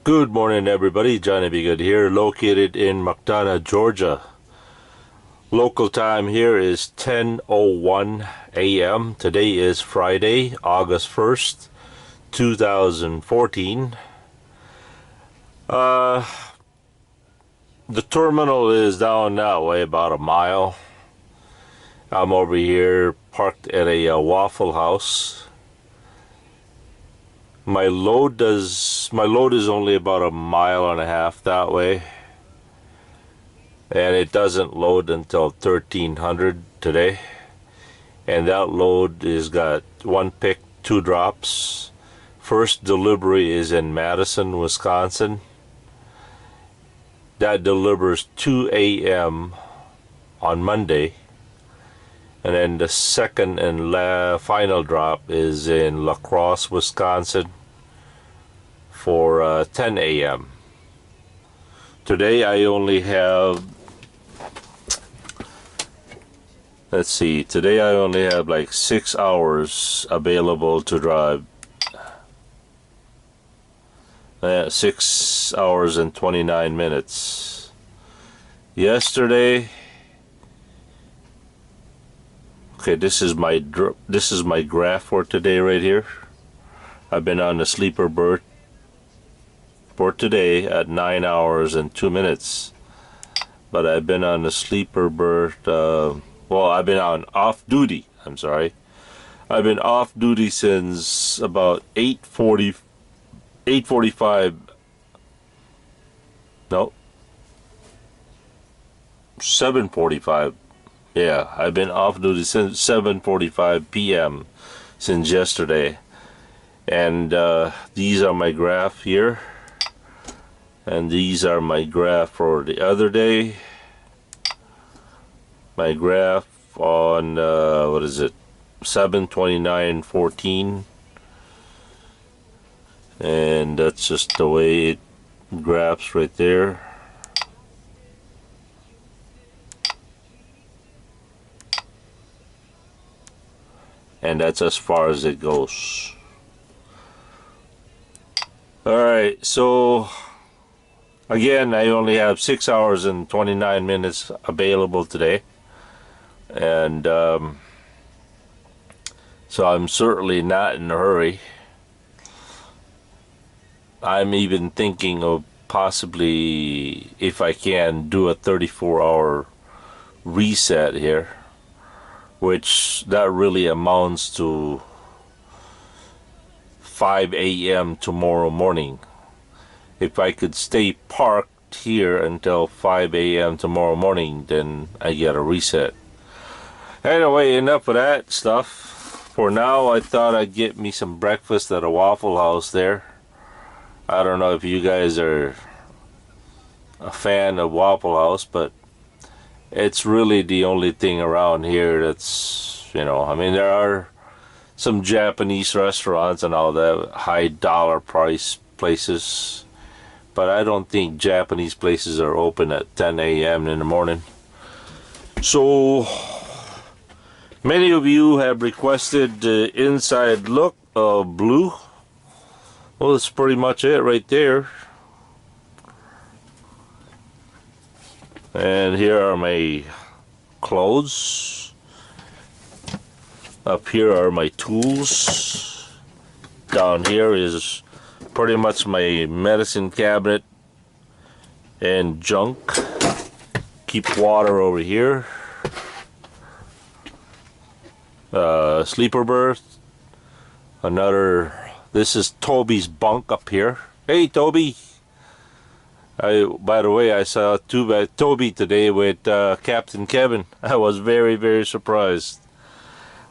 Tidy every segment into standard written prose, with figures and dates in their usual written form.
Good morning, everybody. Johnny B. Good here, located in McDonough, Georgia. Local time here is 10:01 a.m. Today is Friday, August 1st, 2014. The terminal is down that way about a mile. I'm over here parked at a Waffle House. My load is only about a mile and a half that way, and it doesn't load until 1300 today. And that load is got one pick, two drops. First delivery is in Madison, Wisconsin. That delivers 2 a.m. on Monday. And then the second and final drop is in La Crosse, Wisconsin for 10 a.m. Today I only have, today I only have like 6 hours available to drive. 6 hours and 29 minutes. Yesterday, okay, this is my graph for today right here. I've been on the sleeper berth for today at 9 hours and 2 minutes. But I've been on the sleeper berth, I've been on off duty, I'm sorry. I've been off duty since about 7:45 Yeah, I've been off duty since 7:45 p.m. since yesterday. And these are my graph here. And these are my graph for the other day. My graph on, 7/29/14. And that's just the way it graphs right there. And that's as far as it goes. Alright, so again, I only have 6 hours and 29 minutes available today. And so I'm certainly not in a hurry. I'm even thinking of possibly, if I can, do a 34-hour reset here, which that really amounts to 5 a.m. tomorrow morning. If I could stay parked here until 5 a.m. tomorrow morning, then I get a reset. Anyway, enough of that stuff. For now, I thought I'd get me some breakfast at a Waffle House there. I don't know if you guys are a fan of Waffle House, but it's really the only thing around here that's, I mean, there are some Japanese restaurants and all that, high dollar price places, but I don't think Japanese places are open at 10 a.m. in the morning. So many of you have requested the inside look of Blue. Well, that's pretty much it right there. And here are my clothes. Up here are my tools. Down here is pretty much my medicine cabinet and junk. Keep water over here. Sleeper berth. This is Toby's bunk up here. Hey, Toby. By the way, I saw Toby today with Captain Kevin. I was very, very surprised.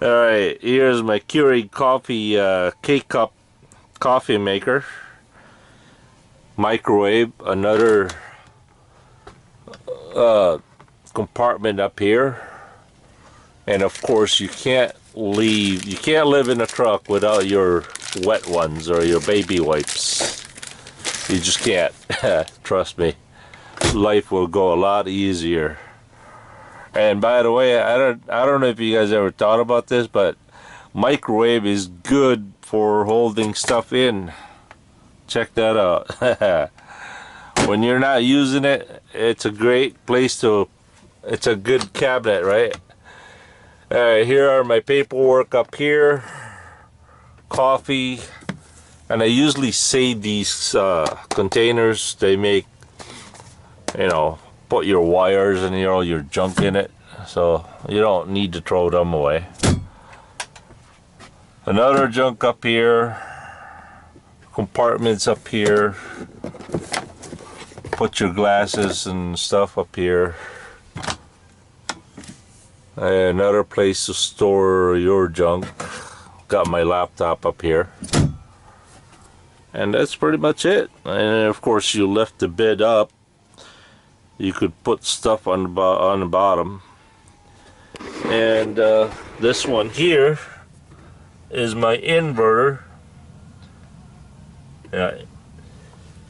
Alright, here's my Keurig coffee K-Cup coffee maker. Microwave, another compartment up here. And of course, you can't live in a truck without your wet ones or your baby wipes. You just can't. Trust me. Life will go a lot easier. And by the way, I don't know if you guys ever thought about this, but microwave is good for holding stuff in check that out. When you're not using it, it's a great place to, it's a good cabinet, right? Alright, here are my paperwork up here, coffee, and I usually save these containers. They make, you know, put your wires and all your junk in it, so you don't need to throw them away. Another junk up here, compartments up here, put your glasses and stuff up here. Another place to store your junk. Got my laptop up here, and that's pretty much it. And of course, you lift the bed up, you could put stuff on the bottom. And this one here is my inverter.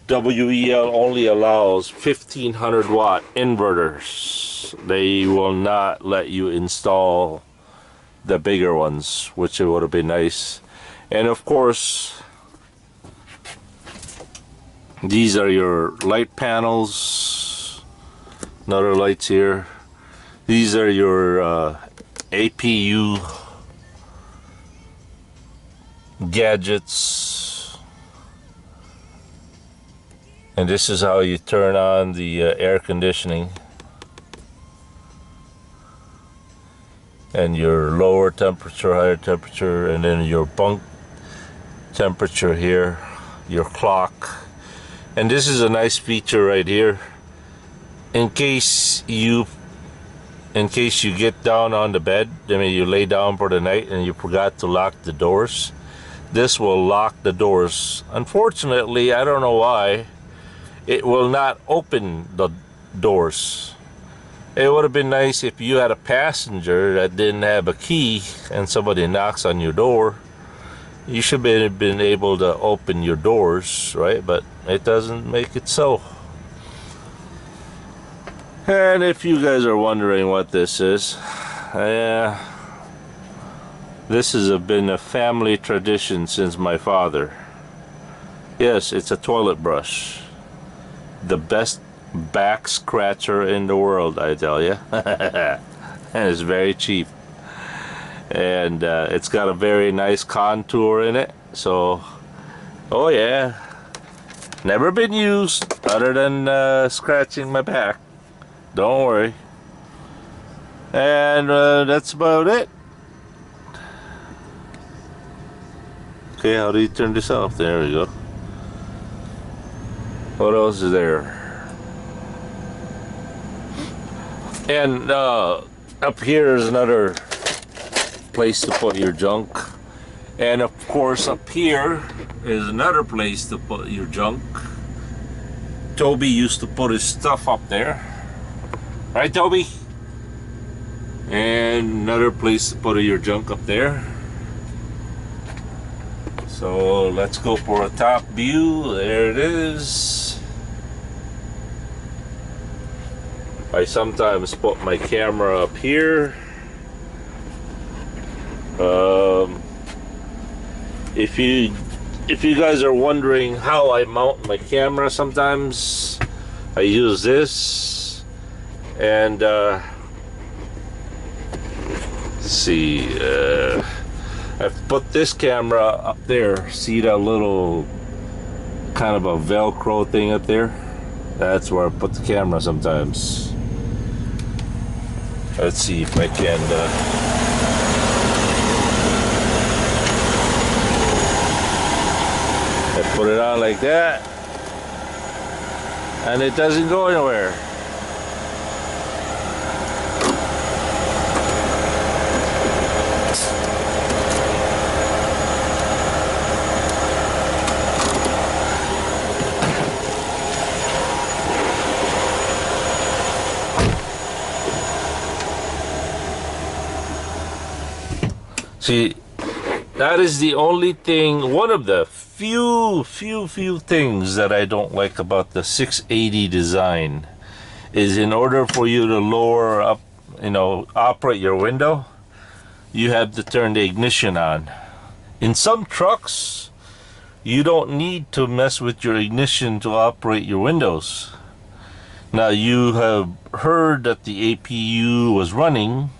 WEL only allows 1500 watt inverters. They will not let you install the bigger ones, which it would have been nice. And of course, these are your light panels. Another lights here. These are your APU gadgets. And this is how you turn on the air conditioning. And your lower temperature, higher temperature, and then your bunk temperature here, your clock. And this is a nice feature right here. In case you get down on the bed, I mean you lay down for the night and you forgot to lock the doors, this will lock the doors. Unfortunately, I don't know why, it will not open the doors. It would have been nice if you had a passenger that didn't have a key and somebody knocks on your door. You should have been able to open your doors, right? But it doesn't make it so. And if you guys are wondering what this is, this has been a family tradition since my father. Yes, it's a toilet brush. The best back scratcher in the world, I tell you. And it's very cheap. And it's got a very nice contour in it. So, oh yeah. Never been used other than scratching my back. Don't worry. And that's about it. Okay, how do you turn this off? There we go. What else is there? And up here is another place to put your junk. And of course up here is another place to put your junk. Toby used to put his stuff up there. Right, Toby? And another place to put your junk up there. So let's go for a top view. There it is. I sometimes put my camera up here. If you guys are wondering how I mount my camera, sometimes I use this, and let's see, I've put this camera up there. See that little kind of a Velcro thing up there? That's where I put the camera sometimes. Let's see if I can I put it on like that, and it doesn't go anywhere. See, that is the only thing, one of the few things that I don't like about the 680 design is, in order for you to lower up, operate your window, you have to turn the ignition on. In some trucks, you don't need to mess with your ignition to operate your windows. Now, you have heard that the APU was running,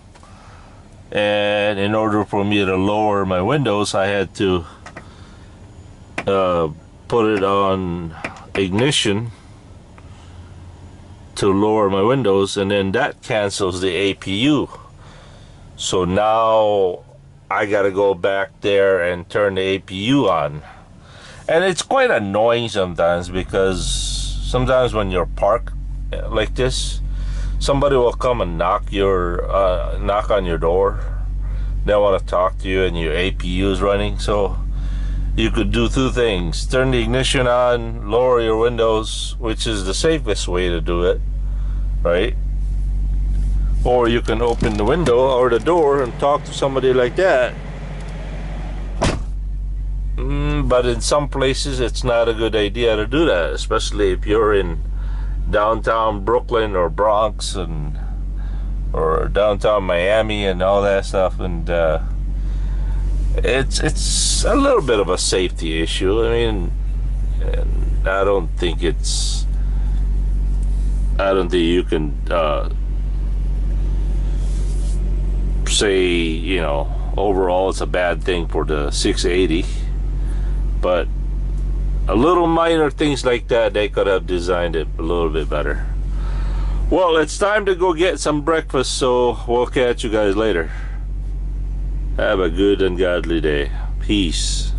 and in order for me to lower my windows, I had to put it on ignition to lower my windows, and then that cancels the APU. So now I gotta go back there and turn the APU on. And it's quite annoying sometimes, because sometimes when you're parked like this, somebody will come and knock on your door. They want to talk to you and your APU is running. So you could do two things: turn the ignition on, lower your windows, which is the safest way to do it, right? Or you can open the window or the door and talk to somebody like that. But in some places it's not a good idea to do that, especially if you're in downtown Brooklyn or Bronx or downtown Miami and all that stuff, and it's a little bit of a safety issue. I mean, and I don't think you can say, you know, overall it's a bad thing for the 680, but a little minor things like that, they could have designed it a little bit better. Well, it's time to go get some breakfast, so we'll catch you guys later. Have a good and godly day. Peace.